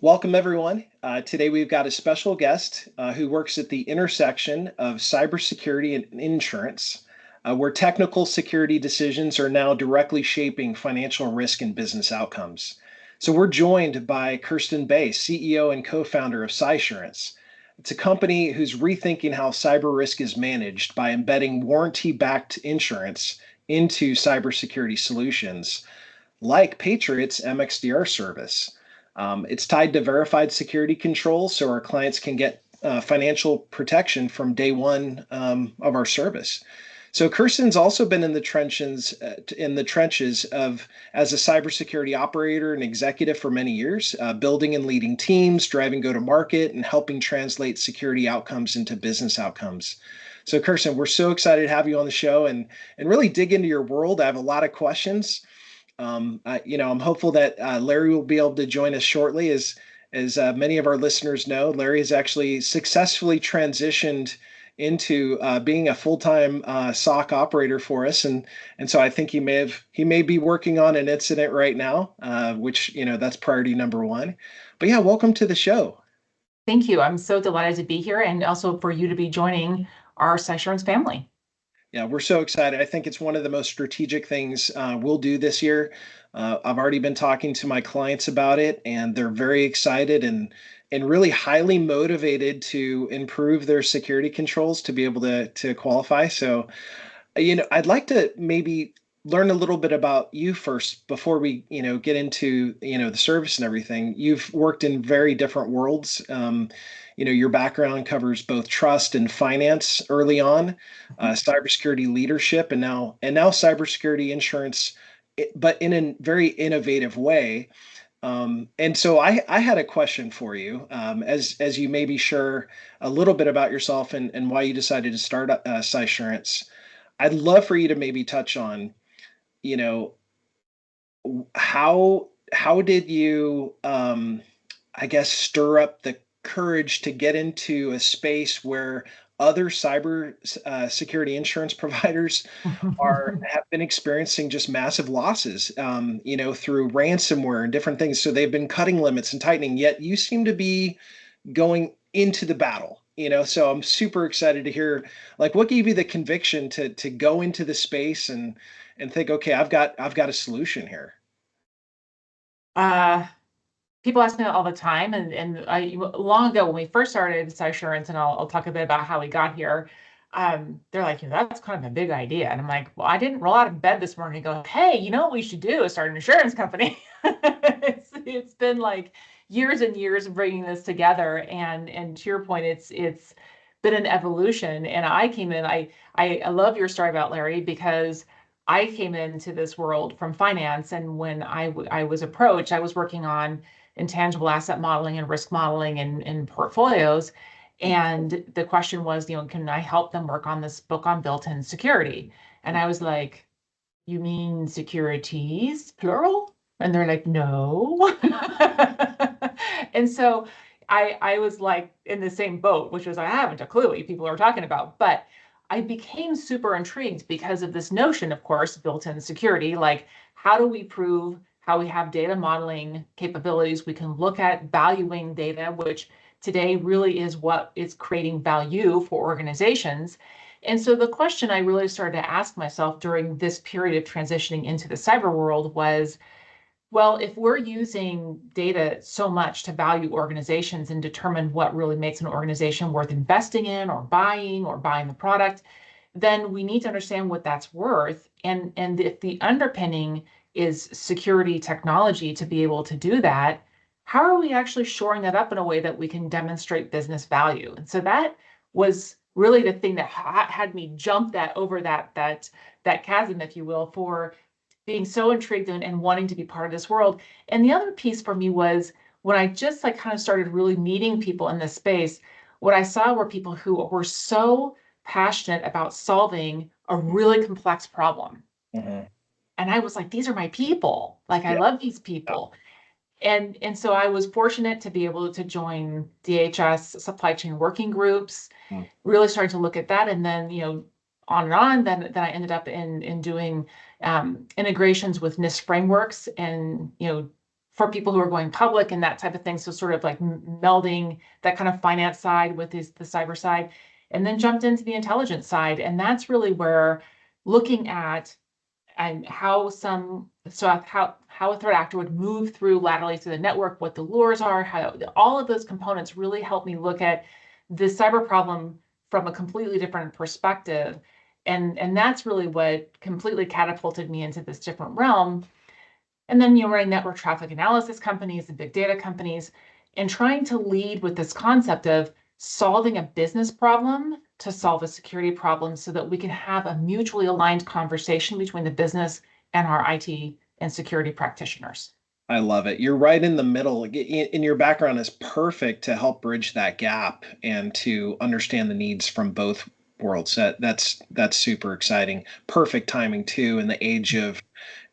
Welcome, everyone. Today we've got a special guest who works at the intersection of cybersecurity and insurance, where technical security decisions are now directly shaping financial risk and business outcomes. So we're joined by Kirsten Bay, CEO and co-founder of Cysurance. It's a company who's rethinking how cyber risk is managed by embedding warranty-backed insurance into cybersecurity solutions, like Patriot's MXDR service. It's tied to verified security controls, so our clients can get financial protection from day one of our service. So Kirsten's also been in the trenches of as a cybersecurity operator and executive for many years, building and leading teams, driving go-to-market, and helping translate security outcomes into business outcomes. So Kirsten, we're so excited to have you on the show and really dig into your world. I have a lot of questions. I'm hopeful that Larry will be able to join us shortly. As many of our listeners know, Larry has actually successfully transitioned into being a full-time SOC operator for us, and so I think he may be working on an incident right now, which that's priority number one. But yeah, welcome to the show. Thank you. I'm so delighted to be here and also for you to be joining our Cysurance family. Yeah, we're so excited. I think it's one of the most strategic things we'll do this year. I've already been talking to my clients about it, and they're very excited and really highly motivated to improve their security controls to be able to qualify. So, I'd like to maybe learn a little bit about you first before we, get into, the service and everything. You've worked in very different worlds. Your background covers both trust and finance early on, cybersecurity leadership, and now cybersecurity insurance, but in a very innovative way. And so I had a question for you, as you maybe share a little bit about yourself and why you decided to start Cysurance. I'd love for you to maybe touch on, you know, how did you, I guess, stir up the courage to get into a space where other cyber security insurance providers have been experiencing just massive losses, through ransomware and different things. So they've been cutting limits and tightening, yet you seem to be going into the battle. So I'm super excited to hear, like, what gave you the conviction to go into the space and think, okay, I've got a solution here. Uh, People ask me that all the time, and I long ago when we first started Cysurance, and I'll talk a bit about how we got here. They're like, that's kind of a big idea, and I'm like, well, I didn't roll out of bed this morning and go, hey, what we should do is start an insurance company. It's been like years and years of bringing this together, and to your point, it's been an evolution. And I came in, I love your story about Larry, because I came into this world from finance, and when I was approached, I was working on intangible asset modeling and risk modeling in portfolios. And the question was, can I help them work on this book on built-in security? And I was like, you mean securities, plural? And they're like, no. And so I was like in the same boat, which was I haven't a clue what you people are talking about. But I became super intrigued because of this notion, of course, built-in security. Like, how do we prove how we have data modeling capabilities? We can look at valuing data, which today really is what is creating value for organizations. And so the question I really started to ask myself during this period of transitioning into the cyber world was, well, if we're using data so much to value organizations and determine what really makes an organization worth investing in or buying the product, then we need to understand what that's worth. And if the underpinning is security technology to be able to do that, how are we actually shoring that up in a way that we can demonstrate business value? And so that was really the thing that had me jump over that chasm, if you will, for being so intrigued and wanting to be part of this world. And the other piece for me was when I just kind of started really meeting people in this space, what I saw were people who were so passionate about solving a really complex problem. Mm-hmm. And I was like, these are my people. Like, I Yeah. love these people. And so I was fortunate to be able to join DHS supply chain working groups, Mm. really starting to look at that. And then, on and on, then I ended up in doing integrations with NIST frameworks and, for people who are going public and that type of thing. So sort of like melding that kind of finance side with the cyber side, and then jumped into the intelligence side. And that's really where looking at and how a threat actor would move through laterally through the network, what the lures are, how all of those components really help me look at the cyber problem from a completely different perspective. And that's really what completely catapulted me into this different realm. And then you're running network traffic analysis companies and big data companies, and trying to lead with this concept of solving a business problem to solve a security problem so that we can have a mutually aligned conversation between the business and our IT and security practitioners. I love it. You're right in the middle. In your background is perfect to help bridge that gap and to understand the needs from both worlds. That's super exciting. Perfect timing too in the age of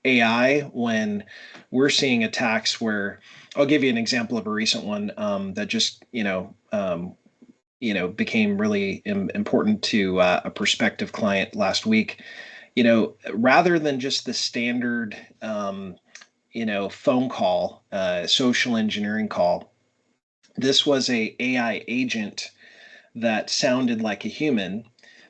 AI when we're seeing attacks where I'll give you an example of a recent one that just became really important to a prospective client last week. Rather than just the standard phone call, social engineering call, this was a AI agent that sounded like a human,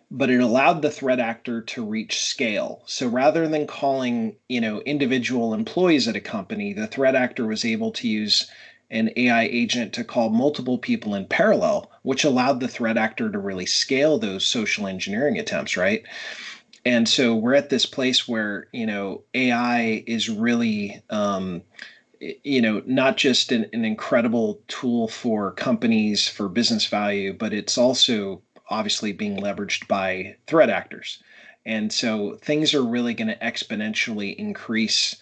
but it allowed the threat actor to reach scale. So rather than calling, individual employees at a company, the threat actor was able to use an AI agent to call multiple people in parallel, which allowed the threat actor to really scale those social engineering attempts, right? And so we're at this place where, AI is really, not just an incredible tool for companies for business value, but it's also obviously being leveraged by threat actors. And so things are really going to exponentially increase.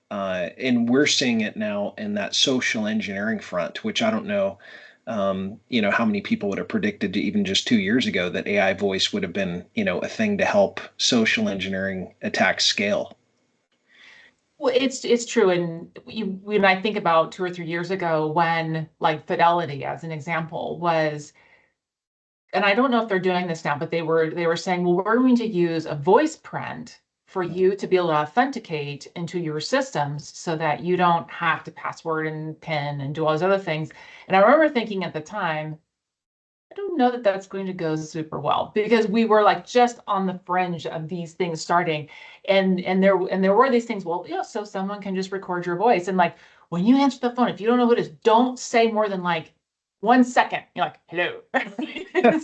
And we're seeing it now in that social engineering front, which I don't know, how many people would have predicted even just 2 years ago that AI voice would have been, a thing to help social engineering attacks scale. Well, it's true. And when I think about 2 or 3 years ago, when like Fidelity, as an example, was, and I don't know if they're doing this now, but they were saying, well, we're going to use a voice print for you to be able to authenticate into your systems so that you don't have to password and PIN and do all those other things. And I remember thinking at the time, I don't know that that's going to go super well, because we were like just on the fringe of these things starting, and there were these things. Well, yeah, so someone can just record your voice, and like when you answer the phone, if you don't know who it is, don't say more than like 1 second. You're like, hello. Right. I'm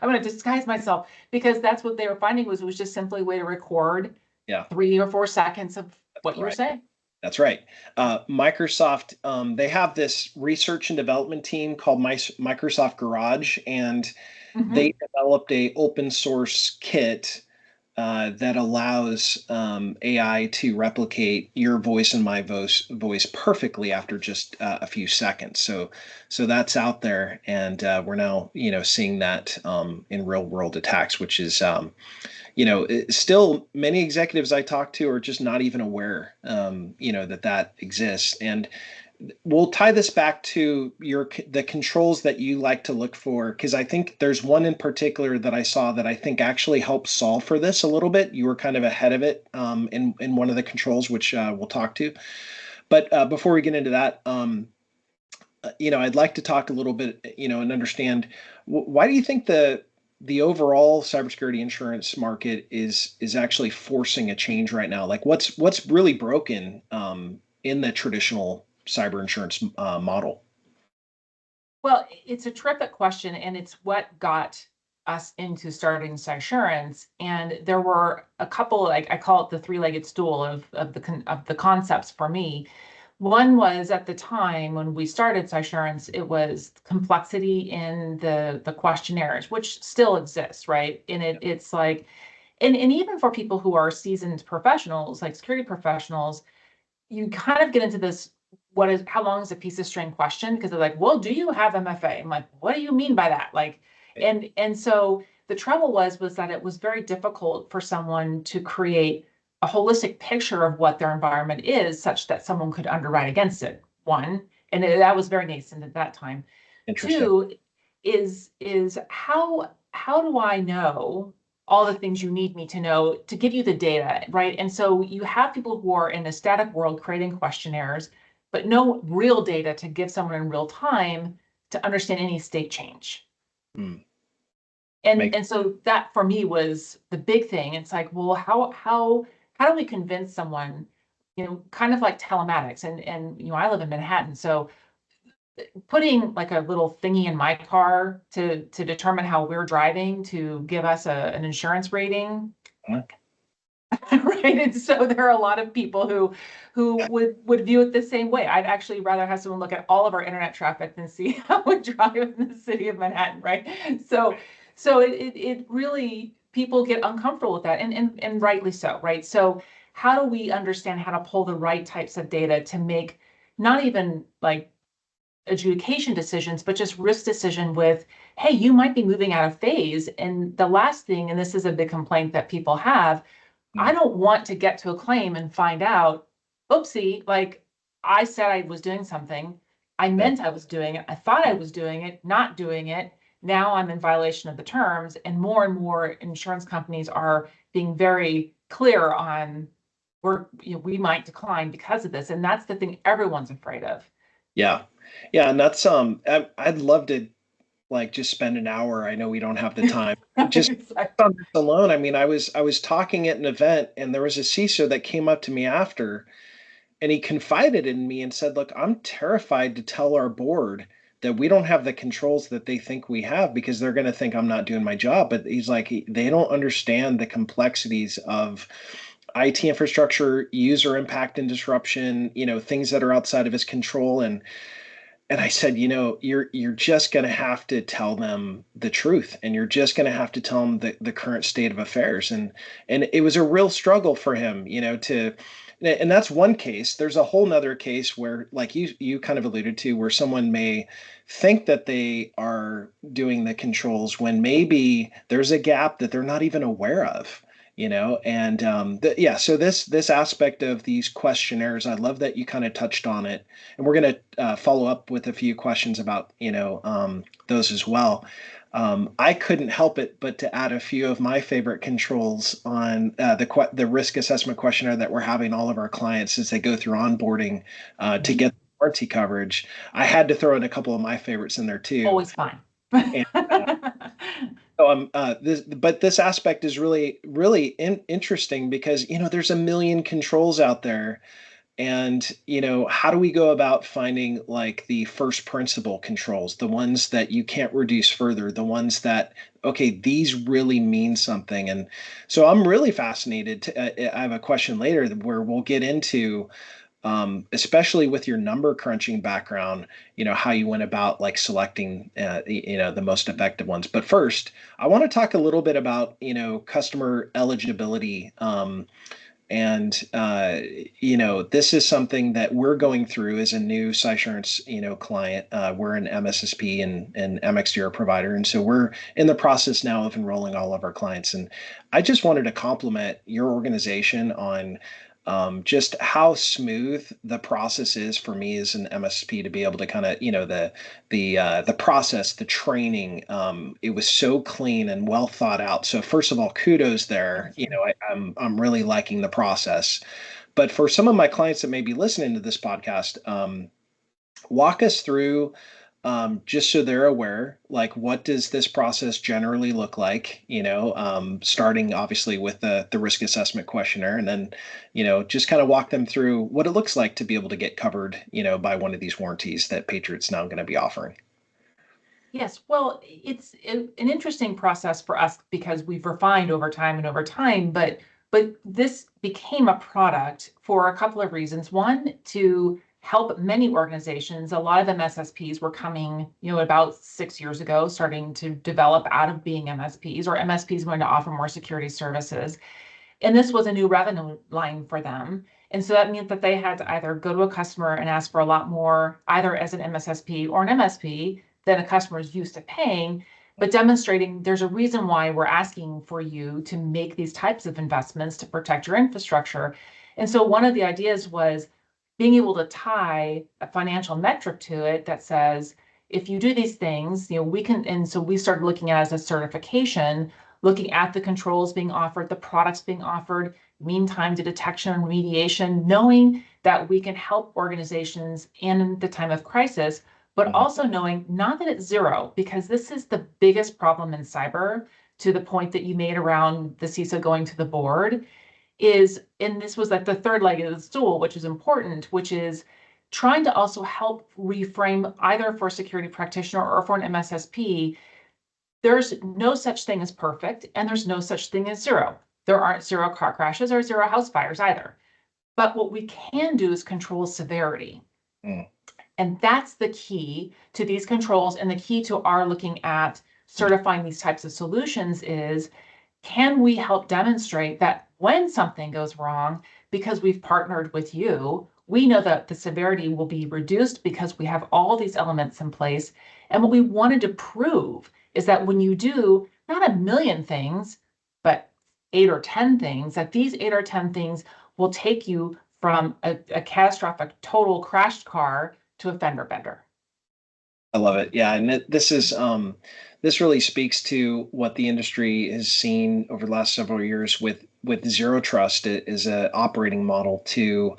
going to disguise myself, because that's what they were finding was it was just simply a way to record Yeah, 3 or 4 seconds of that's what you were right. saying. That's right. Microsoft, they have this research and development team called Microsoft Garage, and Hmm. they developed a open source kit that allows AI to replicate your voice and my voice perfectly after just a few seconds. So that's out there, and we're now seeing that in real world attacks, which is still many executives I talk to are just not even aware that exists. And we'll tie this back to the controls that you like to look for, because I think there's one in particular that I saw that I think actually helps solve for this a little bit. You were kind of ahead of it in one of the controls, which we'll talk to. But before we get into that, I'd like to talk a little bit, and understand why do you think the overall cybersecurity insurance market is actually forcing a change right now? Like, what's really broken in the traditional cyber insurance model? Well, it's a terrific question, and it's what got us into starting Cysurance. And there were a couple, like I call it the three-legged stool of the concepts for me. One was at the time when we started Cysurance, it was complexity in the questionnaires, which still exists, right? And it's like, and even for people who are seasoned professionals, like security professionals, you kind of get into this, how long is a piece of string question? Because they're like, well, do you have MFA? I'm like, what do you mean by that? Like, and so the trouble was that it was very difficult for someone to create a holistic picture of what their environment is, such that someone could underwrite against it. One, and that was very nascent at that time. Interesting. Two is how do I know all the things you need me to know to give you the data, right? And so you have people who are in a static world creating questionnaires. but no real data to give someone in real time to understand any state change. Mm. And so that for me was the big thing. It's like, well, how do we convince someone, kind of like telematics, and I live in Manhattan, so putting like a little thingy in my car to determine how we're driving to give us an insurance rating. Right. And so there are a lot of people who would view it the same way. I'd actually rather have someone look at all of our internet traffic than see how we drive in the city of Manhattan, right? So it really, people get uncomfortable with that, and rightly so, right? So how do we understand how to pull the right types of data to make not even like adjudication decisions, but just risk decision with, hey, you might be moving out of phase. And the last thing, and this is a big complaint that people have, I don't want to get to a claim and find out, oopsie, like I said I was doing something. I meant I was doing it. I thought I was doing it, not doing it. Now I'm in violation of the terms. And more insurance companies are being very clear on we might decline because of this. And that's the thing everyone's afraid of. Yeah. Yeah. And that's, I'd love to like just spend an hour. I know we don't have the time. Just on this alone. I mean, I was talking at an event and there was a CISO that came up to me after and he confided in me and said, look, I'm terrified to tell our board that we don't have the controls that they think we have because they're going to think I'm not doing my job. But he's like, they don't understand the complexities of IT infrastructure, user impact and disruption, things that are outside of his control. And I said, you're just going to have to tell them the truth, and you're just going to have to tell them the current state of affairs. And it was a real struggle for him, and that's one case. There's a whole nother case where, like you kind of alluded to, where someone may think that they are doing the controls when maybe there's a gap that they're not even aware of. And yeah, so this aspect of these questionnaires, I love that you kind of touched on it, and we're going to follow up with a few questions about those as well. I couldn't help it but to add a few of my favorite controls on the risk assessment questionnaire that we're having all of our clients as they go through onboarding to get warranty coverage. I had to throw in a couple of my favorites in there too. Always fine. And, so this aspect is really, really interesting because there's a million controls out there, and how do we go about finding like the first principle controls, the ones that you can't reduce further, the ones that okay, these really mean something. And so I'm really fascinated. I have a question later where we'll get into especially with your number crunching background, how you went about like selecting, the most effective ones. But first, I want to talk a little bit about, customer eligibility. And this is something that we're going through as a new Cysurance, client. We're an MSSP and MXDR provider, and so we're in the process now of enrolling all of our clients. And I just wanted to compliment your organization on just how smooth the process is for me as an MSP to be able to kind of, the process, the training. It was so clean and well thought out. So first of all, kudos there. I'm really liking the process. But for some of my clients that may be listening to this podcast, walk us through just so they're aware, like what does this process generally look like, starting obviously with the risk assessment questionnaire, and then, just kind of walk them through what it looks like to be able to get covered, by one of these warranties that Patriot's now going to be offering. Yes, well, it's an interesting process for us because we've refined over time, but this became a product for a couple of reasons. One, to help many organizations. A lot of MSSPs were coming, about 6 years ago, starting to develop out of being MSPs, or MSPs going to offer more security services. And this was a new revenue line for them. And so that meant that they had to either go to a customer and ask for a lot more, either as an MSSP or an MSP, than a customer is used to paying, but demonstrating there's a reason why we're asking for you to make these types of investments to protect your infrastructure. And so one of the ideas was being able to tie a financial metric to it that says, if you do these things, we can, and so we started looking at it as a certification, looking at the controls being offered, the products being offered, mean time to detection and remediation, knowing that we can help organizations in the time of crisis, but also knowing not that it's zero, because this is the biggest problem in cyber, to the point that you made around the CISO going to the board, is, and this was like the third leg of the stool, which is important, which is trying to also help reframe, either for a security practitioner or for an MSSP, there's no such thing as perfect, and there's no such thing as zero. There aren't zero car crashes or zero house fires either. But what we can do is control severity. And that's the key to these controls, and the key to our looking at certifying these types of solutions is, can we help demonstrate that when something goes wrong, because we've partnered with you, we know that the severity will be reduced because we have all these elements in place. And what we wanted to prove is that when you do not a million things, but 8 or 10 things, that these 8 or 10 things will take you from a catastrophic total crashed car to a fender bender. I love it. Yeah, and this really speaks to what the industry has seen over the last several years with zero trust as a operating model to,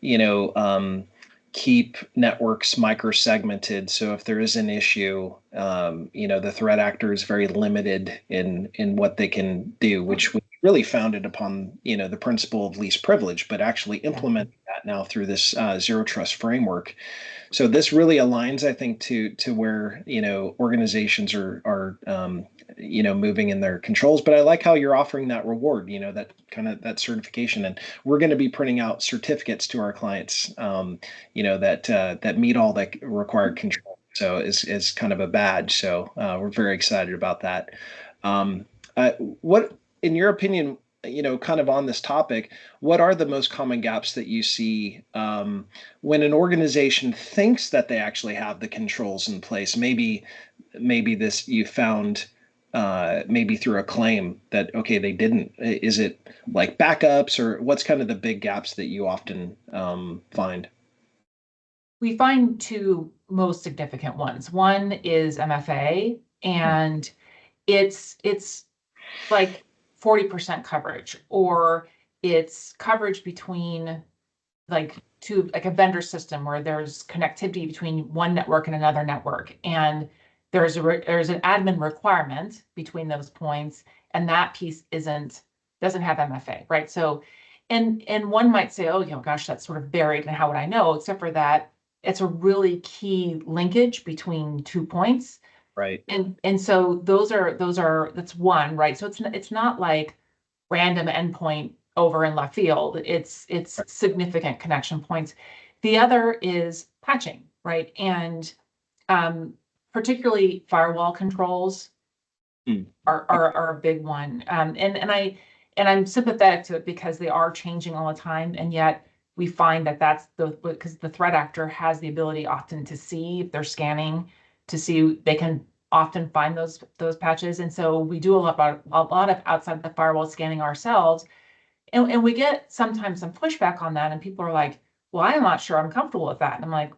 you know, keep networks micro-segmented. So if there is an issue, the threat actor is very limited in what they can do, which was really founded upon, the principle of least privilege, but actually implementing that now through this zero trust framework. So this really aligns, I think, to where organizations are moving in their controls. But I like how you're offering that reward, that kind of that certification, and we're going to be printing out certificates to our clients, that meet all the required control. So is kind of a badge. So we're very excited about that. What, in your opinion, kind of on this topic, what are the most common gaps that you see when an organization thinks that they actually have the controls in place? Maybe this you found maybe through a claim that, okay, they didn't. Is it like backups, or what's kind of the big gaps that you often find? We find two most significant ones. One is MFA, and it's like 40% coverage, or it's coverage between like a vendor system where there's connectivity between one network and another network, and there's an admin requirement between those points, and that piece doesn't have MFA, right? So, and one might say, oh, gosh, that's sort of buried, and how would I know? Except for that, it's a really key linkage between 2 points. Right. And so that's one, right? So it's not like random endpoint over in left field. It's significant connection points. The other is patching, right? And particularly firewall controls are a big one. And I'm sympathetic to it because they are changing all the time, and yet we find that because the threat actor has the ability often to see, if they're scanning, to see, they can often find those patches. And so we do a lot of outside the firewall scanning ourselves. And we get sometimes some pushback on that, and people are like, well, I'm not sure I'm comfortable with that. And I'm like,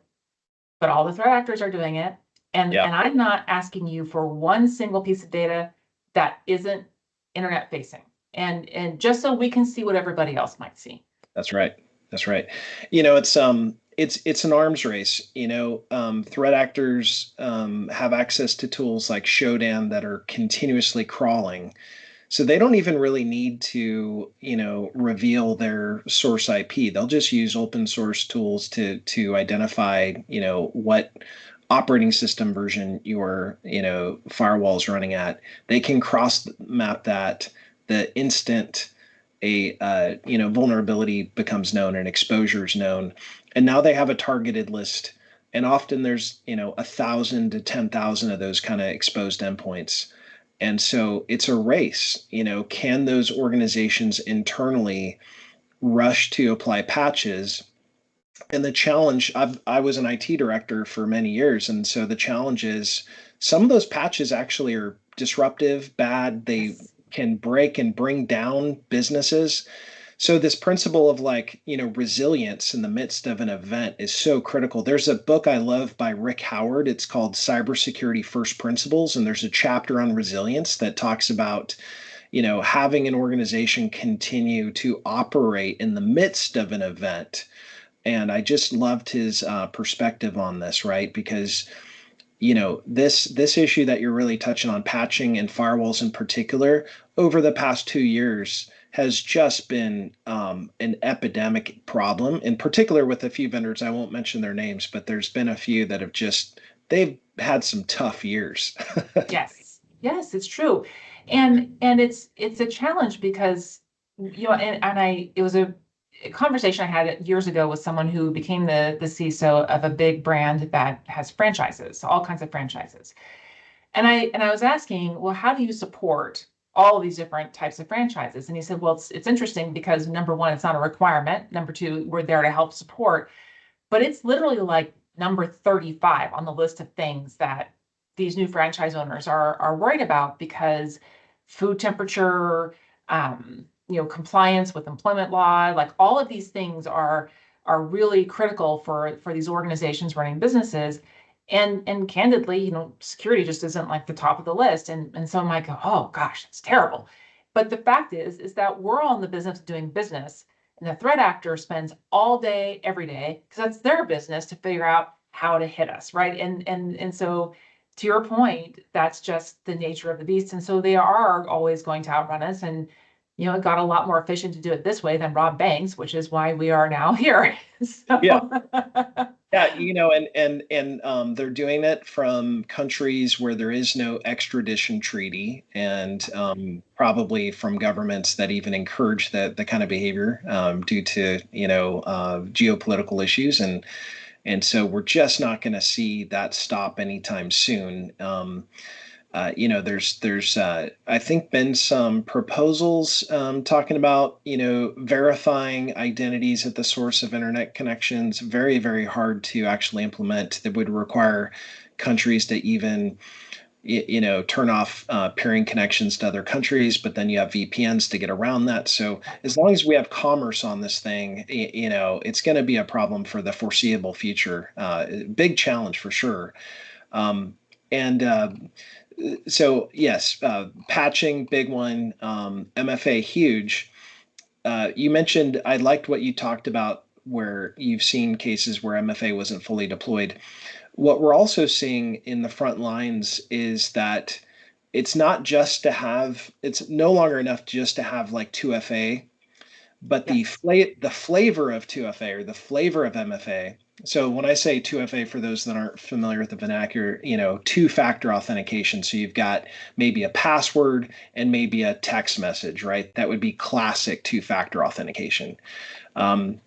but all the threat actors are doing it. And I'm not asking you for one single piece of data that isn't internet facing. And just so we can see what everybody else might see. That's right. That's right. It's an arms race. Threat actors have access to tools like Shodan that are continuously crawling. So they don't even really need to, reveal their source IP. They'll just use open source tools to identify, what operating system version your, firewall is running at. They can cross map that the instant a vulnerability becomes known and exposure is known, and now they have a targeted list. And often there's 1,000 to 10,000 of those kind of exposed endpoints. And so it's a race. Can those organizations internally rush to apply patches? And the challenge, I was an IT director for many years. And so the challenge is some of those patches actually are disruptive, bad. They can break and bring down businesses. So this principle of resilience in the midst of an event is so critical. There's a book I love by Rick Howard. It's called Cybersecurity First Principles. And there's a chapter on resilience that talks about, having an organization continue to operate in the midst of an event And I just loved his perspective on this, right? Because this issue that you're really touching on, patching and firewalls in particular, over the past 2 years has just been an epidemic problem, in particular with a few vendors. I won't mention their names, but there's been a few that have they've had some tough years. Yes, yes, it's true. And it's a challenge because and I it was a conversation I had years ago with someone who became the CISO of a big brand that has franchises, all kinds of franchises. And I was asking, well, how do you support all of these different types of franchises? And he said, well, it's interesting because number one, it's not a requirement. Number two, we're there to help support, but it's literally like number 35 on the list of things that these new franchise owners are worried about because food temperature, compliance with employment law, like all of these things are really critical for these organizations running businesses. And candidly, security just isn't like the top of the list. And so I'm like, oh gosh, it's terrible. But the fact is that we're all in the business of doing business. And the threat actor spends all day, every day, because that's their business to figure out how to hit us, right? And so to your point, that's just the nature of the beast. And so they are always going to outrun us. And it got a lot more efficient to do it this way than rob banks, which is why we are now here. Yeah. So Yeah, and they're doing it from countries where there is no extradition treaty, and probably from governments that even encourage the kind of behavior due to geopolitical issues, and so we're just not going to see that stop anytime soon. There's I think been some proposals talking about verifying identities at the source of internet connections. Very, very hard to actually implement. That would require countries to even turn off peering connections to other countries, but then you have VPNs to get around that. So as long as we have commerce on this thing, it's going to be a problem for the foreseeable future. Big challenge for sure. And So yes, patching, big one. MFA, huge. You mentioned, I liked what you talked about where you've seen cases where MFA wasn't fully deployed. What we're also seeing in the front lines is that it's no longer enough just to have like 2FA, but yes, the flavor of 2FA or the flavor of MFA. So when I say 2FA, for those that aren't familiar with the vernacular, two-factor authentication. So you've got maybe a password and maybe a text message, right? That would be classic two-factor authentication. Um,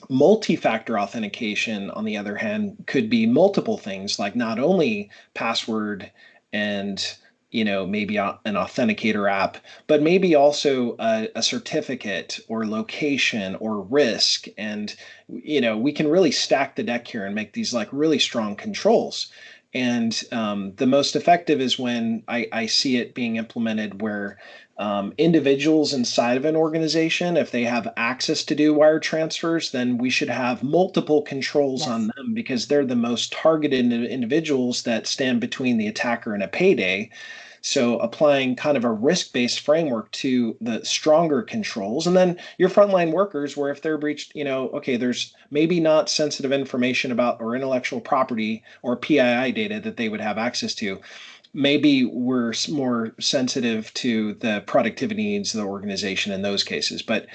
Multi-factor authentication, on the other hand, could be multiple things, like not only password and maybe an authenticator app, but maybe also a certificate or location or risk. And we can really stack the deck here and make these like really strong controls. And the most effective is when I see it being implemented where individuals inside of an organization, if they have access to do wire transfers, then we should have multiple controls on yes, them because they're the most targeted individuals that stand between the attacker and a payday. So applying kind of a risk-based framework to the stronger controls, and then your frontline workers, where if they're breached, okay, there's maybe not sensitive information about or intellectual property or PII data that they would have access to. Maybe we're more sensitive to the productivity needs of the organization in those cases. But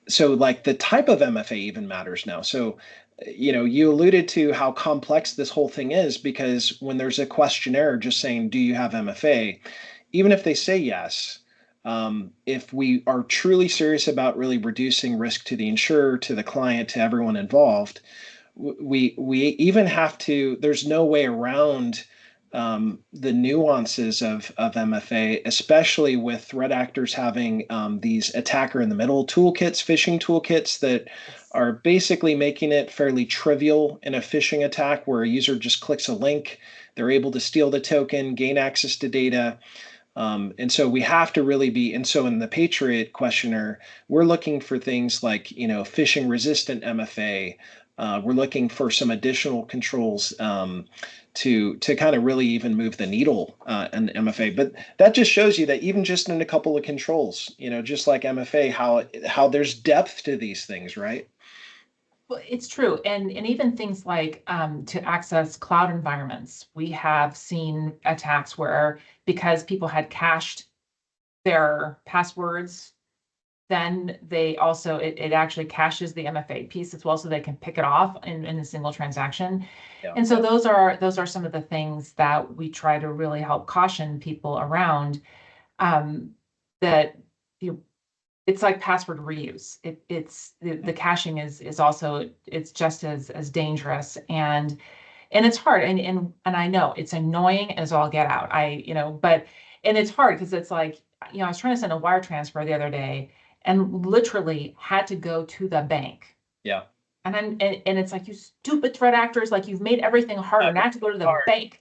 so like the type of MFA even matters now. So you alluded to how complex this whole thing is because when there's a questionnaire just saying, do you have MFA? Even if they say yes, if we are truly serious about really reducing risk to the insurer, to the client, to everyone involved, we even have to, there's no way around the nuances of MFA, especially with threat actors having these attacker in the middle toolkits, phishing toolkits that yes, are basically making it fairly trivial in a phishing attack where a user just clicks a link, they're able to steal the token, gain access to data. And so we have to really be, and so in the Patriot questionnaire, we're looking for things like, phishing resistant MFA. We're looking for some additional controls to kind of really even move the needle in MFA. But that just shows you that even just in a couple of controls, just like MFA, how there's depth to these things, right? Well, it's true. And even things like to access cloud environments, we have seen attacks where because people had cached their passwords, then they also, it actually caches the MFA piece as well, so they can pick it off in a single transaction. Yeah. And so those are some of the things that we try to really help caution people around, that you it's like password reuse. It's the caching is also, it's just as dangerous, and it's hard, and I know it's annoying as all get out. But and it's hard because it's like, I was trying to send a wire transfer the other day and literally had to go to the bank. Yeah. And it's like, you stupid threat actors, like, you've made everything harder. Now I have to go to the bank.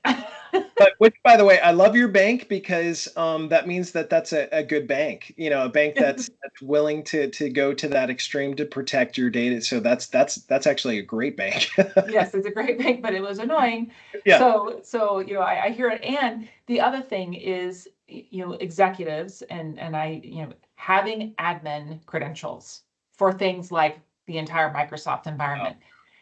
But which, by the way, I love your bank because that means that that's a good bank. A bank that's willing to go to that extreme to protect your data. So that's actually a great bank. Yes, it's a great bank, but it was annoying. Yeah. So I hear it. And the other thing is, executives and having admin credentials for things like the entire Microsoft environment.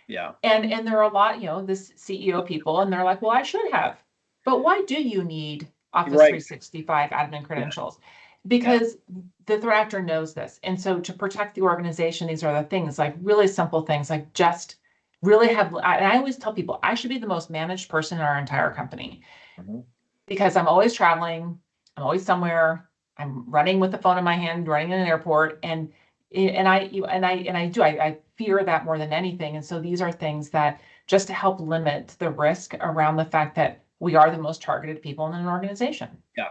Yeah. And there are a lot, this CEO people, and they're like, well, I should have. But why do you need Office 365 admin credentials? Because the threat actor knows this. And so to protect the organization, these are the things, like really simple things, like just really and I always tell people, I should be the most managed person in our entire company. Mhm. Because I'm always traveling, I'm always somewhere, I'm running with the phone in my hand, running in an airport, and I fear that more than anything. And so these are things that just to help limit the risk around the fact that we are the most targeted people in an organization. Yeah.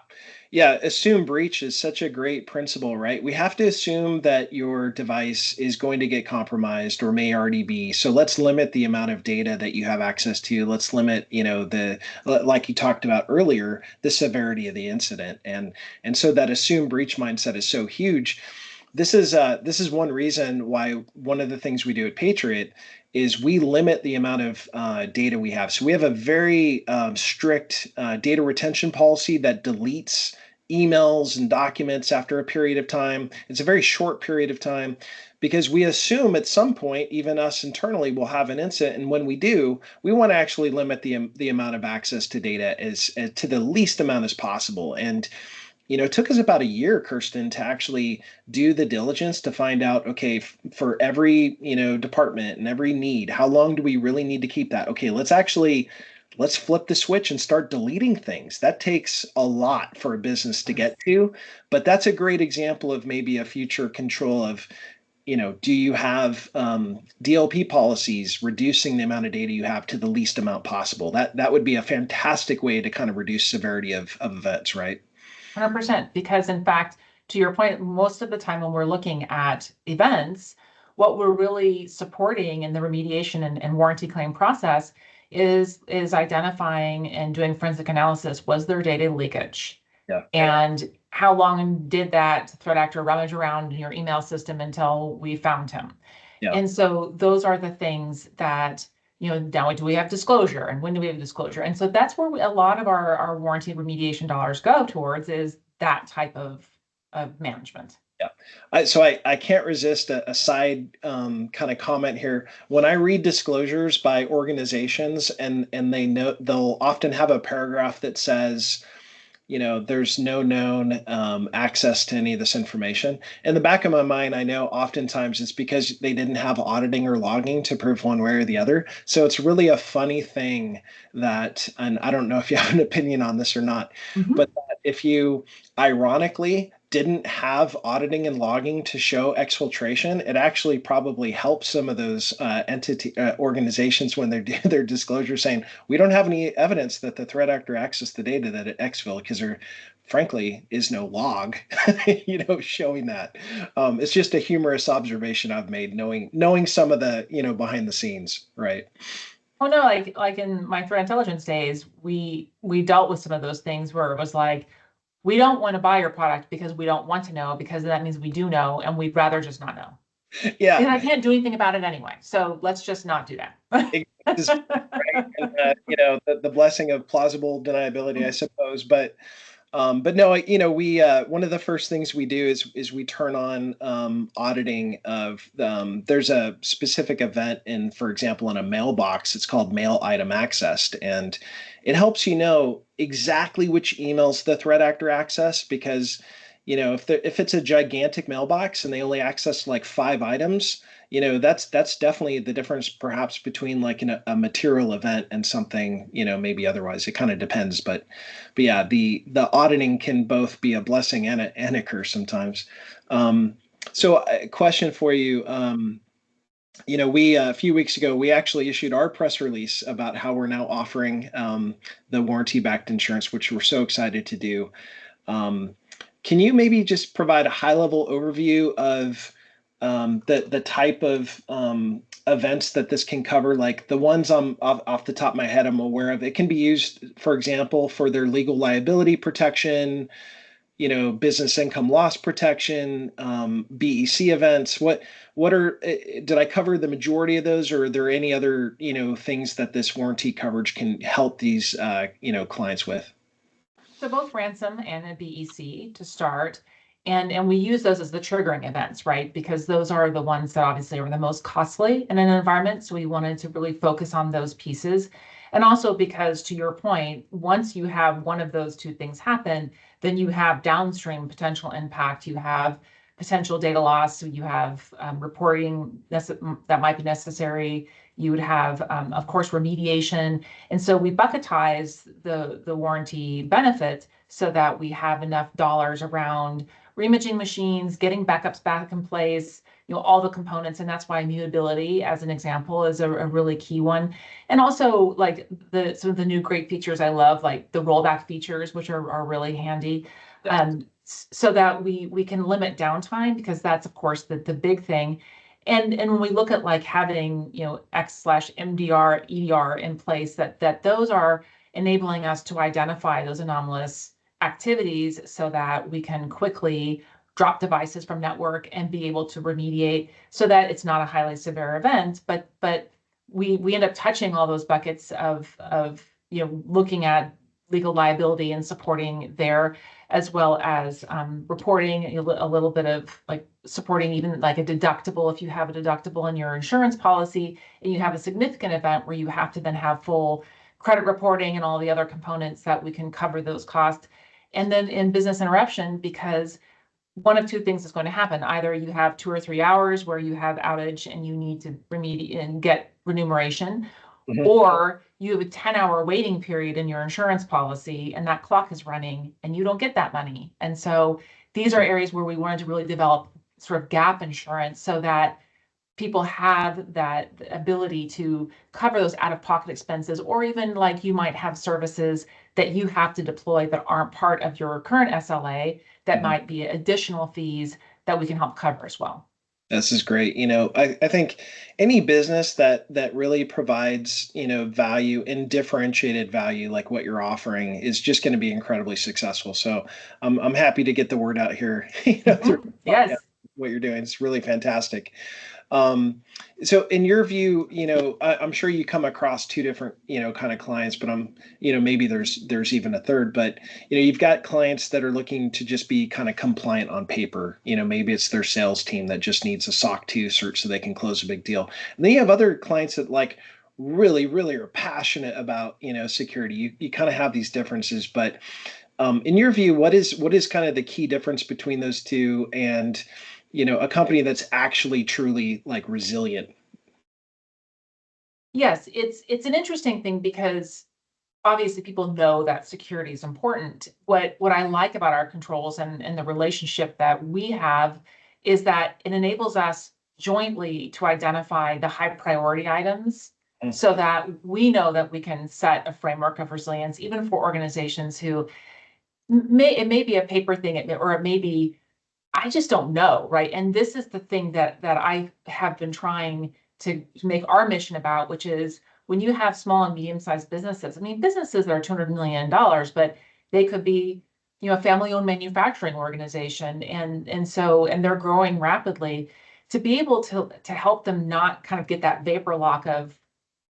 Yeah. Assume breach is such a great principle, right? We have to assume that your device is going to get compromised or may already be. So let's limit the amount of data that you have access to. Let's limit, like you talked about earlier, the severity of the incident. And so that assume breach mindset is so huge. This is one reason why one of the things we do at Patriot is we limit the amount of data we have. So we have a very strict data retention policy that deletes emails and documents after a period of time. It's a very short period of time because we assume at some point, even us internally will have an incident. And when we do, we want to actually limit the amount of access to data as to the least amount as possible. And it took us about a year, Kirsten, to actually do the diligence to find out, okay, for every, department and every need, how long do we really need to keep that? Okay, let's flip the switch and start deleting things. That takes a lot for a business to get to, but that's a great example of maybe a future control of, do you have DLP policies reducing the amount of data you have to the least amount possible? That would be a fantastic way to kind of reduce severity of events, right? 100%, because in fact, to your point, most of the time when we're looking at events, what we're really supporting in the remediation and warranty claim process is identifying and doing forensic analysis. Was there data leakage? Yeah. And how long did that threat actor rummage around in your email system until we found him? Yeah. And so those are the things that, now do we have disclosure, and when do we have disclosure? And so that's where a lot of our warranty remediation dollars go towards, is that type of management. Yeah. So I can't resist a side kind of comment here. When I read disclosures by organizations and they'll often have a paragraph that says, there's no known access to any of this information. In the back of my mind, I know oftentimes it's because they didn't have auditing or logging to prove one way or the other. So it's really a funny thing that, and I don't know if you have an opinion on this or not, but that if you ironically didn't have auditing and logging to show exfiltration, it actually probably helps some of those organizations when they're doing their disclosure saying, we don't have any evidence that the threat actor accessed the data that it exfil, because there frankly is no log, showing that. It's just a humorous observation I've made, knowing some of the, behind the scenes, right? Oh no, like in my threat intelligence days, we dealt with some of those things where it was like, we don't want to buy your product because we don't want to know, because that means we do know, and we'd rather just not know. Yeah. And I can't do anything about it anyway, so let's just not do that. Right. And, the blessing of plausible deniability, I suppose. But But no, we one of the first things we do is we turn on auditing of there's a specific event in, for example, in a mailbox. It's called mail item accessed, and it helps you know exactly which emails the threat actor accessed because if it's a gigantic mailbox and they only access like 5 items, that's definitely the difference perhaps between like a material event and something maybe otherwise. It kind of depends, but yeah, the auditing can both be a blessing and a curse sometimes. So a question for you. We a few weeks ago we actually issued our press release about how we're now offering the warranty-backed insurance, which we're so excited to do. Um, can you maybe just provide a high-level overview of the type of events that this can cover? Like the ones off the top of my head I'm aware of. It can be used, for example, for their legal liability protection, business income loss protection, BEC events. What are did I cover the majority of those, or are there any other things that this warranty coverage can help these clients with? So both ransom and a BEC to start. And we use those as the triggering events, right? Because those are the ones that obviously are the most costly in an environment. So we wanted to really focus on those pieces. And also because to your point, once you have one of those two things happen, then you have downstream potential impact. You have potential data loss. So you have reporting that might be necessary. You would have, of course, remediation. And so we bucketize the warranty benefit so that we have enough dollars around reimaging machines, getting backups back in place, all the components. And that's why mutability, as an example, is a really key one. And also like some of the new great features I love, like the rollback features, which are really handy. So that we can limit downtime, because that's of course the big thing. And when we look at like having, X/MDR, EDR in place, that those are enabling us to identify those anomalous activities so that we can quickly drop devices from network and be able to remediate so that it's not a highly severe event, but we end up touching all those buckets of looking at legal liability and supporting there, as well as reporting a little bit of like supporting even like a deductible. If you have a deductible in your insurance policy and you have a significant event where you have to then have full credit reporting and all the other components, that we can cover those costs. And then in business interruption, because one of two things is going to happen. Either you have 2 or 3 hours where you have outage and you need to remediate and get remuneration, Mhm. or you have a 10-hour waiting period in your insurance policy and that clock is running and you don't get that money. And so these are areas where we wanted to really develop sort of gap insurance so that people have that ability to cover those out-of-pocket expenses, or even like you might have services that you have to deploy that aren't part of your current SLA, that Mhm. might be additional fees that we can help cover as well. This is great. I think any business that really provides, value and differentiated value like what you're offering is just going to be incredibly successful. So I'm happy to get the word out here, through the podcast, Yes. what you're doing. It's really fantastic. Um, so in your view, I'm sure you come across two different, kind of clients, but maybe there's even a third, but you've got clients that are looking to just be kind of compliant on paper. Maybe it's their sales team that just needs a SOC 2 search so they can close a big deal. And then you have other clients that like really, really are passionate about, security. You kind of have these differences, but in your view, what is kind of the key difference between those two and a company that's actually truly like resilient? Yes, it's an interesting thing because obviously people know that security is important. What I like about our controls and the relationship that we have is that it enables us jointly to identify the high priority items Mm. so that we know that we can set a framework of resilience, even for organizations who it may be a paper thing, or it may be, I just don't know, right? And this is the thing that I have been trying to make our mission about, which is when you have small and medium-sized businesses. I mean, businesses that are $200 million, but they could be, a family-owned manufacturing organization, and they're growing rapidly. To be able to help them not kind of get that vapor lock of,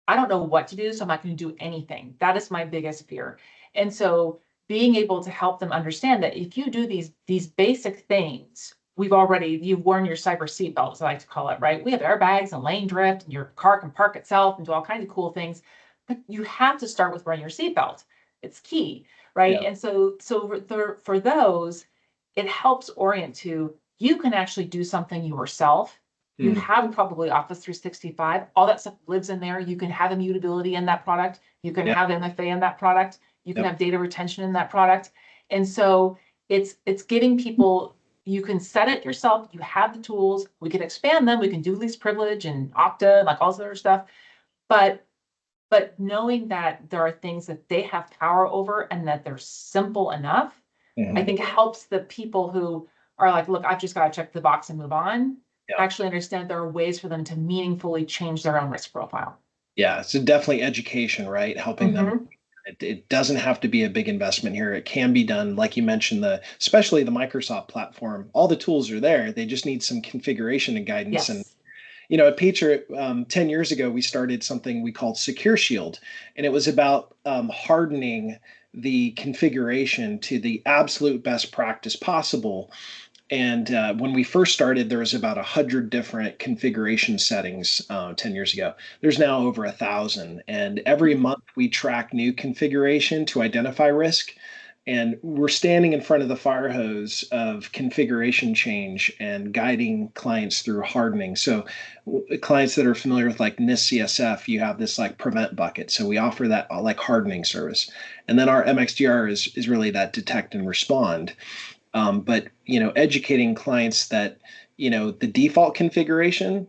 I don't know what to do, so I'm not going to do anything. That is my biggest fear. And so being able to help them understand that if you do these basic things, you've worn your cyber seatbelt, as I like to call it, right? We have airbags and lane drift, and your car can park itself and do all kinds of cool things, but you have to start with wearing your seatbelt. It's key, right? Yeah. And for those, it helps orient to you can actually do something yourself. You Mm. have probably Office 365, all that stuff lives in there. You can have immutability in that product. You can Yeah. have MFA in that product. You can Yep. have data retention in that product. And so it's getting people, you can set it yourself. You have the tools. We can expand them. We can do least privilege and Okta, like all this other stuff. But knowing that there are things that they have power over and that they're simple enough, I Mhm. think helps the people who are like, look, I've just got to check the box and move on, Yeah. actually understand there are ways for them to meaningfully change their own risk profile. Yeah. So definitely education, right? Helping them. Mm-hmm. It doesn't have to be a big investment here. It can be done, like you mentioned, especially the Microsoft platform. All the tools are there. They just need some configuration and guidance. And Yes. at Patriot, 10 years ago, we started something we called Secure Shield, and it was about hardening the configuration to the absolute best practice possible. And when we first started, there was about 100 different configuration settings 10 years ago. There's now over 1,000. And every month we track new configuration to identify risk. And we're standing in front of the fire hose of configuration change and guiding clients through hardening. So clients that are familiar with like NIST CSF, you have this like prevent bucket. So we offer that like hardening service. And then our MXDR is really that detect and respond. But educating clients that the default configuration,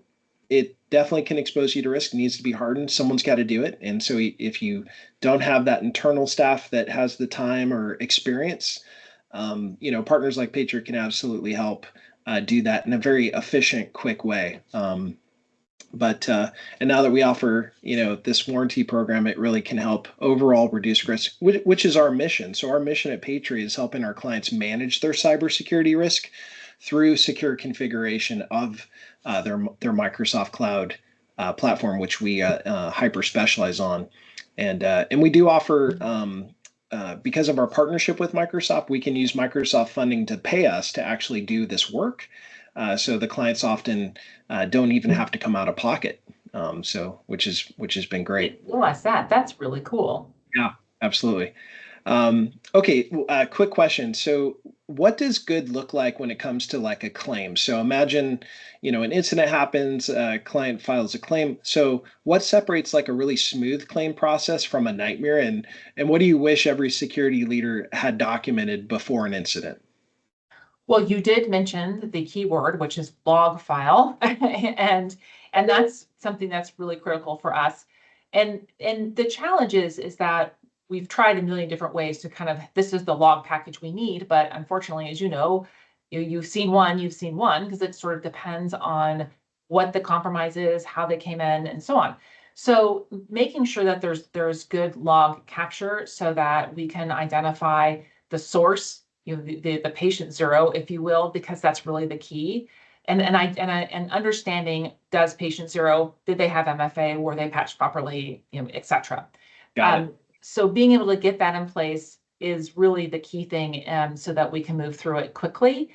it definitely can expose you to risk. It needs to be hardened. Someone's got to do it. And so if you don't have that internal staff that has the time or experience, partners like Patriot can absolutely help do that in a very efficient, quick way. But and now that we offer this warranty program, it really can help overall reduce risk, which is our mission. So our mission at Patriot is helping our clients manage their cybersecurity risk through secure configuration of their Microsoft Cloud platform, which we hyper specialize on, and we do offer. Because of our partnership with Microsoft, we can use Microsoft funding to pay us to actually do this work. So the clients often don't even have to come out of pocket. So which has been great. Didn't realize that. That's really cool. Yeah, absolutely. Okay, quick question. So what does good look like when it comes to like a claim? So imagine, an incident happens, a client files a claim. So what separates like a really smooth claim process from a nightmare? And what do you wish every security leader had documented before an incident? Well, you did mention the key word, which is log file, and that's something that's really critical for us. And the challenge is that we've tried a million different ways to kind of this is the log package we need, but unfortunately, as you know, you've seen one because it sort of depends on what the compromise is, how they came in, and so on. So making sure that there's good log capture so that we can identify the source, the patient zero, if you will, because that's really the key. And understanding, does patient zero, did they have MFA, were they patched properly, et cetera. Got it. So being able to get that in place is really the key thing, so that we can move through it quickly.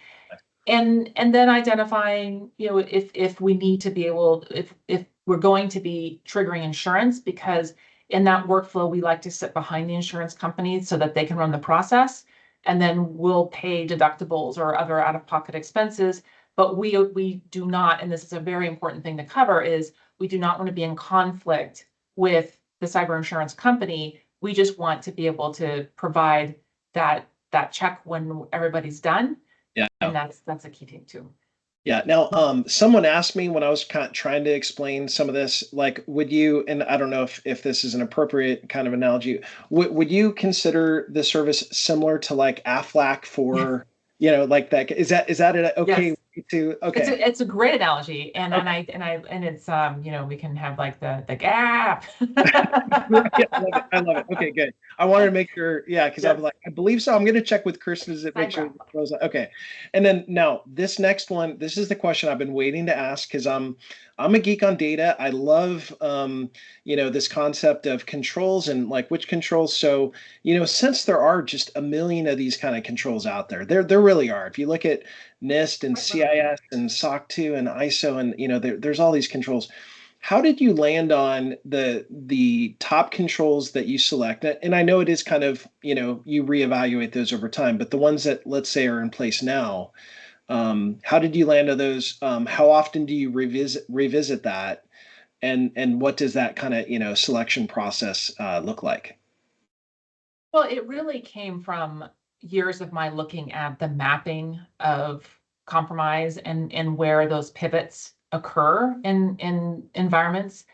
And then identifying, if we need to be able, if we're going to be triggering insurance, because in that workflow, we like to sit behind the insurance company so that they can run the process. And then we'll pay deductibles or other out-of-pocket expenses. But we do not, and this is a very important thing to cover, is we do not want to be in conflict with the cyber insurance company. We just want to be able to provide that check when everybody's done. Yeah. And that's a key thing too. Yeah. Now, someone asked me when I was kind of trying to explain some of this, like, would you, and I don't know if this is an appropriate kind of analogy, would you consider the service similar to like Aflac Yes. for, like that? Is that okay Yes. to, okay. It's a great analogy. And Okay. and it's we can have like the gap. Yeah, I love it. Okay, good. I wanted to make sure, yeah, because I'm Yes. like, I believe so. I'm going to check with Kristen to make sure. Cyber. Okay. And then now this next one, this is the question I've been waiting to ask because I'm a geek on data. I love, this concept of controls and like which controls. So, since there are just a million of these kind of controls out there, there really are. If you look at NIST and Quite literally. CIS and SOC 2 and ISO and, there's all these controls. How did you land on the top controls that you select? And I know it is kind of, you reevaluate those over time, but the ones that let's say are in place now, how did you land on those? How often do you revisit that? And what does that kind of, selection process look like? Well, it really came from years of my looking at the mapping of compromise and where those pivots occur in environments,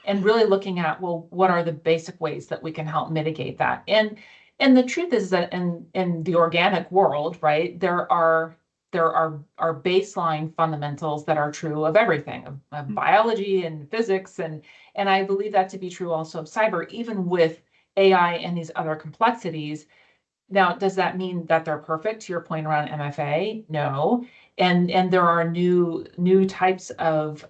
and really looking at, well, what are the basic ways that we can help mitigate that? And the truth is that in the organic world, right, there are baseline fundamentals that are true of everything, of biology and physics, and I believe that to be true also of cyber, even with AI and these other complexities. Now, does that mean that they're perfect? To your point around MFA, no. And there are new types of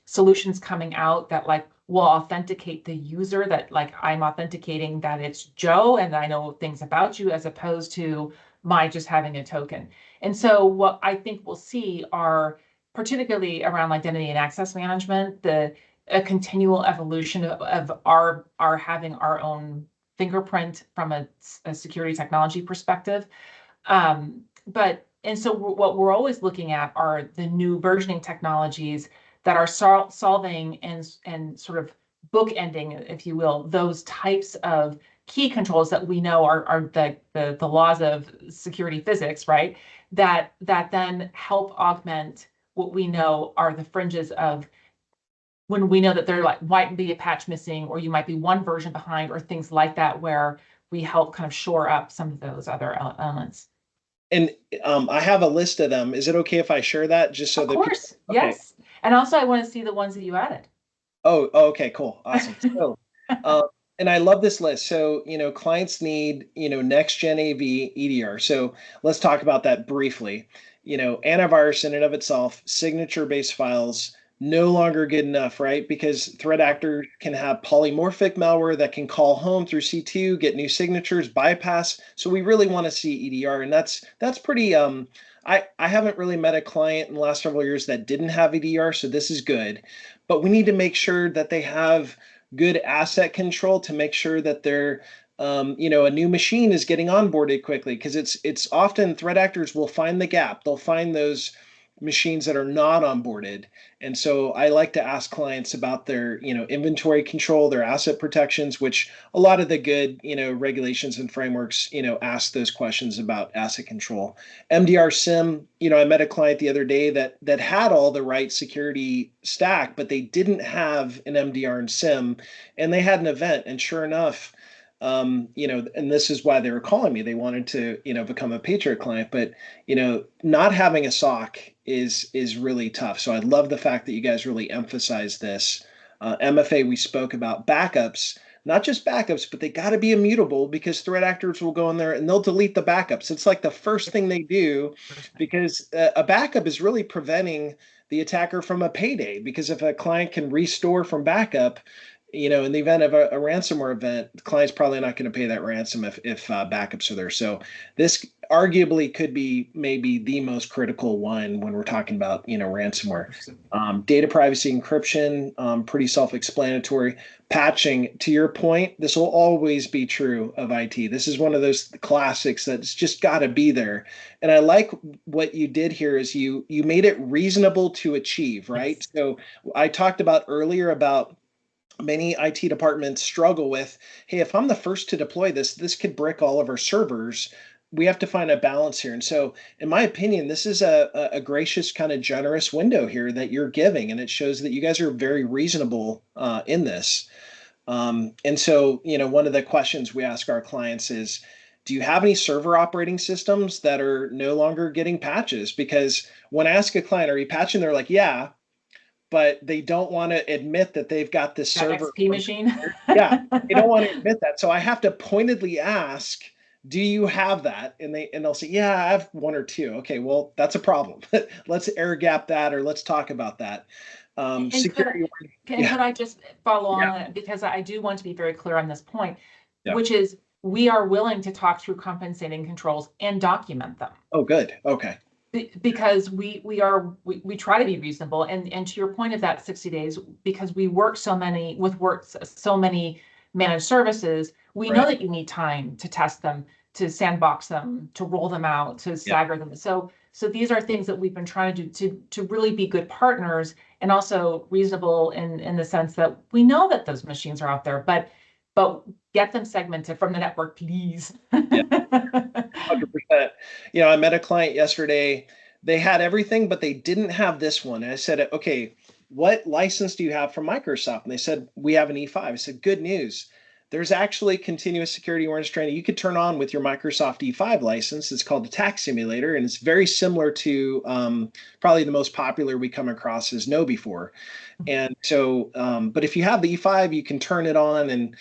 solutions coming out that like will authenticate the user, that like I'm authenticating that it's Joe and I know things about you, as opposed to my just having a token. And so what I think we'll see are, particularly around identity and access management, a continual evolution of our having our own fingerprint from a security technology perspective. But and so what we're always looking at are the new versioning technologies that are solving and sort of bookending, if you will, those types of key controls that we know are the laws of security physics, right? That then help augment what we know are the fringes of when we know that there like might be a patch missing, or you might be one version behind, or things like that, where we help kind of shore up some of those other elements. And I have a list of them. Is it okay if I share that just so Of that people? course, Okay. yes. And also, I want to see the ones that you added. Oh, okay, cool. Awesome. So, um, and I love this list. So, clients need, next gen AV EDR. So let's talk about that briefly. Antivirus in and of itself, signature-based files, no longer good enough, right? Because threat actors can have polymorphic malware that can call home through C2, get new signatures, bypass. So we really want to see EDR, and that's pretty. I haven't really met a client in the last several years that didn't have EDR, so this is good. But we need to make sure that they have good asset control to make sure that they're a new machine is getting onboarded quickly, because it's often threat actors will find the gap. They'll find those machines that are not onboarded. And so I like to ask clients about their, inventory control, their asset protections, which a lot of the good, regulations and frameworks, ask those questions about asset control. MDR SIM, I met a client the other day that had all the right security stack, but they didn't have an MDR and SIM, and they had an event, and sure enough, and this is why they were calling me. They wanted to, become a Patriot client, but not having a SOC is really tough. So I love the fact that you guys really emphasize this. MFA, we spoke about backups, not just backups, but they got to be immutable, because threat actors will go in there and they'll delete the backups. It's like the first thing they do, because a backup is really preventing the attacker from a payday. Because if a client can restore from backup, in the event of a ransomware event, the client's probably not going to pay that ransom if backups are there. So this arguably could be maybe the most critical one when we're talking about, ransomware. Data privacy encryption, pretty self-explanatory. Patching, to your point, this will always be true of IT. This is one of those classics that's just got to be there. And I like what you did here is you made it reasonable to achieve, right? Yes. So I talked about earlier about many IT departments struggle with, hey, if I'm the first to deploy this could brick all of our servers. We have to find a balance here. And so, in my opinion, this is a gracious, kind of generous window here that you're giving. And it shows that you guys are very reasonable in this. And so, one of the questions we ask our clients is, do you have any server operating systems that are no longer getting patches? Because when I ask a client, are you patching? They're like, yeah, but they don't want to admit that they've got this That server. XP machine. Yeah, they don't want to admit that. So I have to pointedly ask, do you have that? And they'll say, yeah, I have one or two. Okay, well, that's a problem. Let's air gap that, or let's talk about that. And Security. Yeah. could I just follow Yeah. on, because I do want to be very clear on this point, Yeah. which is we are willing to talk through compensating controls and document them. Oh, good. Okay. Because we try to be reasonable, and to your point of that 60 days, because we work so many so many managed services, we know Right. that you need time to test them, to sandbox them, to roll them out, to Yeah. stagger them. So these are things that we've been trying to do to really be good partners, and also reasonable in the sense that we know that those machines are out there, but get them segmented from the network, please. Yeah. 100%. I met a client yesterday. They had everything, but they didn't have this one. And I said, okay, what license do you have from Microsoft? And they said, we have an E5. I said, good news. There's actually continuous security awareness training you could turn on with your Microsoft E5 license. It's called Attack Simulator, and it's very similar to probably the most popular we come across is Know Before. And so, but if you have the E5, you can turn it on, and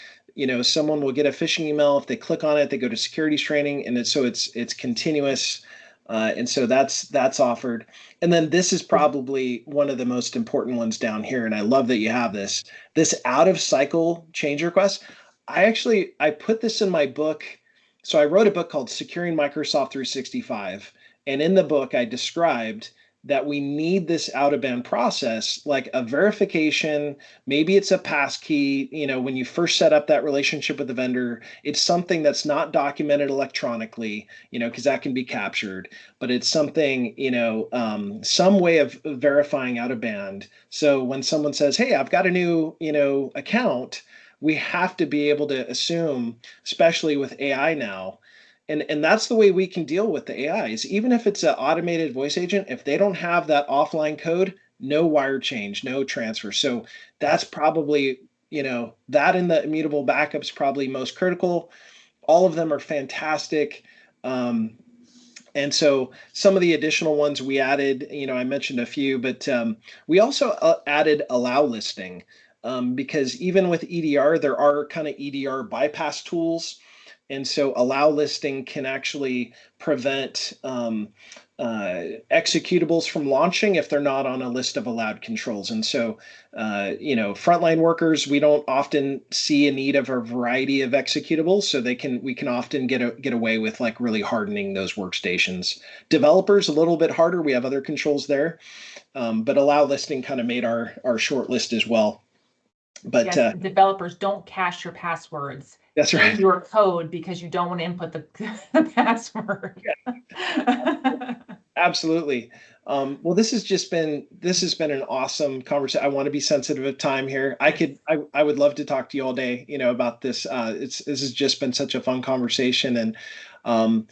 someone will get a phishing email. If they click on it, they go to securities training, and it's continuous. And so that's offered. And then this is probably one of the most important ones down here. And I love that you have this out of cycle change request. I put this in my book. So I wrote a book called Securing Microsoft 365. And in the book, I described that we need this out of band process, like a verification. Maybe it's a passkey. When you first set up that relationship with the vendor, it's something that's not documented electronically, because that can be captured, but it's something, some way of verifying out of band. So when someone says, hey, I've got a new, account, we have to be able to assume, especially with AI now, and that's the way we can deal with the AIs. Even if it's an automated voice agent, if they don't have that offline code, no wire change, no transfer. So that's probably, that in the immutable backups probably most critical. All of them are fantastic. And so some of the additional ones we added, I mentioned a few, but we also added allow listing, because even with EDR, there are kind of EDR bypass tools. And so allow listing can actually prevent executables from launching if they're not on a list of allowed controls. And so, frontline workers, we don't often see a need of a variety of executables, so we can often get away with like really hardening those workstations. Developers a little bit harder. We have other controls there, but allow listing kind of made our short list as well. But yes, developers, don't cache your passwords. That's right. In your code, because you don't want to input the password. Yeah. Absolutely. Well, this has been an awesome conversation. I want to be sensitive of time here. I would love to talk to you all day, about this. This has just been such a fun conversation, and I'm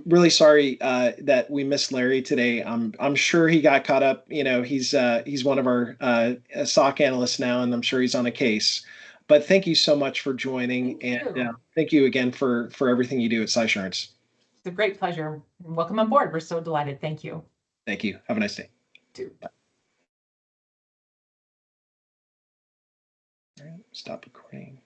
really sorry that we missed Larry today. I'm sure he got caught up. He's one of our SOC analysts now, and I'm sure he's on a case. But thank you so much for joining, and thank you again for everything you do at Cysurance. It's a great pleasure. Welcome on board. We're so delighted. Thank you. Thank you. Have a nice day. Bye. All right, stop recording.